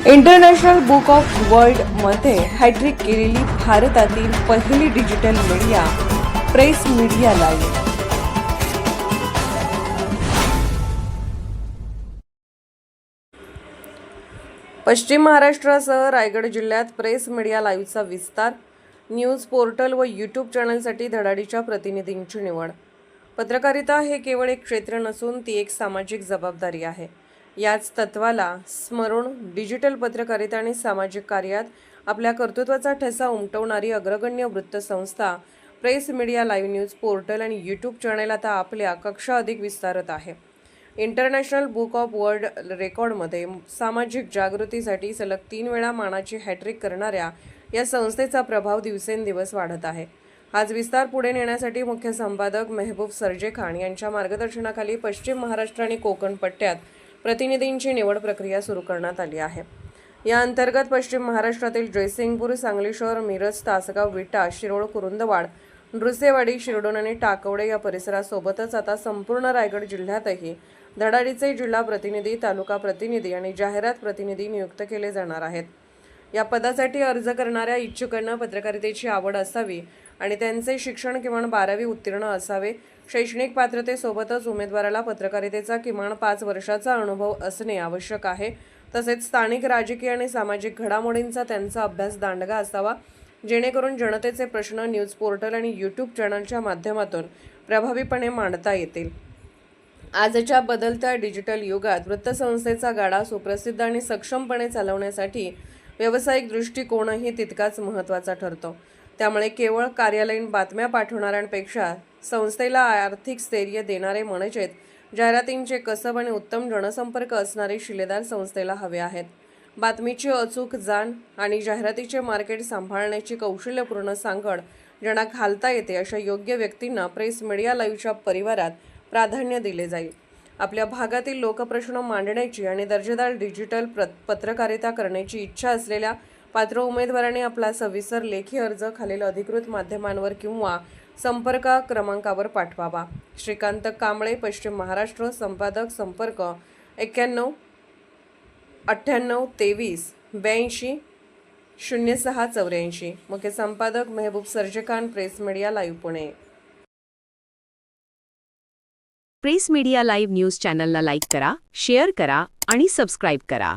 International book of वर्ल्डमध्ये hat trick केलेली भारतातील पहिली digital media press media live. पश्चिम महाराष्ट्रासह रायगड जिल्ह्यात प्रेस मीडिया लाईव्हचा विस्तार. न्यूज पोर्टल व यूट्यूब चॅनलसाठी धडाडीच्या प्रतिनिधींची निवड. पत्रकारिता हे केवळ एक क्षेत्र नसून ती एक सामाजिक जबाबदारी आहे. याच तत्वाला स्मरून डिजिटल पत्रकारिता आणि सामाजिक कार्यात आपल्या कर्तृत्वाचा ठसा उमटवणारी अग्रगण्य वृत्तसंस्था press media live news portal आणि यूट्यूब चॅनल आता आपल्या कक्षा अधिक विस्तारत आहे. इंटरनॅशनल बुक ऑफ वर्ल्ड रेकॉर्डमध्ये सामाजिक जागृतीसाठी सलग 3 वेळा मानाची हॅट्रिक करणाऱ्या या संस्थेचा प्रभाव दिवसेंदिवस वाढत आहे. हाच विस्तार पुढे नेण्यासाठी मुख्य संपादक मेहबूब सरजेखान यांच्या मार्गदर्शनाखाली पश्चिम महाराष्ट्र आणि कोकण पट्ट्यात प्रतिनिधींची निवड प्रक्रिया सुरू करण्यात आली आहे. या अंतर्गत पश्चिम महाराष्ट्रातील जयसिंगपूर, सांगली शहर, मिरज, तासगाव, विटा, शिरोळ, कुरुंदवाड, नृसिंहवाडी, शिरडोन आणि टाकवडे या परिसरासोबतच आता संपूर्ण रायगड जिल्ह्यातही धडाडीचे जिल्हा प्रतिनिधी, तालुका प्रतिनिधी आणि जाहिरात प्रतिनिधी नियुक्त केले जाणार आहेत. या पदासाठी अर्ज करणाऱ्या इच्छुकांना पत्रकारितेची आवड असावी आणि त्यांचे शिक्षण किमान 12वी उत्तीर्ण असावे. शैक्षणिक पात्रतेसोबतच उमेदवाराला पत्रकारितेचा किमान 5 वर्षाचा अनुभव असणे आवश्यक आहे. तसेच स्थानिक राजकीय आणि सामाजिक घडामोडींचा त्यांचा अभ्यास दांडगा असावा, जेणेकरून जनतेचे प्रश्न न्यूज पोर्टल आणि यूट्यूब चॅनलच्या माध्यमातून प्रभावीपणे मांडता येतील. आजच्या बदलत्या डिजिटल युगात वृत्तसंस्थेचा गाडा सुप्रसिद्ध आणि सक्षमपणे चालवण्यासाठी व्यावसायिक दृष्टिकोनही तितकाच महत्त्वाचा ठरतो. त्यामुळे केवळ कार्यालयीन बातम्या पाठवणाऱ्यांपेक्षा संस्थेला आर्थिक स्थैर्य देणारे म्हणजेच जाहिरातींचे कसब आणि उत्तम जनसंपर्क असणारे शिलेदार संस्थेला हवे आहेत. बातमीची अचूक जाण आणि जाहिरातीचे मार्केट सांभाळण्याची कौशल्यपूर्ण सांगड ज्यांना घालता येते अशा योग्य व्यक्तींना प्रेस मीडिया लाईव्हच्या परिवारात प्राधान्य दिले जाईल. आपल्या भागातील लोकप्रश्न मांडण्याची आणि दर्जेदार डिजिटल पत्रकारिता करण्याची इच्छा असलेल्या पात्र उमेदवारांनी आपला सविस्तर लेखी अर्ज खालील अधिकृत माध्यमांवर किंवा संपर्क क्रमांकावर पाठवावा. श्रीकांत कांबळे, पश्चिम महाराष्ट्र. संपादक, संपर्क 91 98 23 82 06 84. मुख्य संपादक Mehboob Sarjekhan, press media live, Pune. Press media live news चॅनलला लाईक करा, शेअर करा आणि सबस्क्राईब करा.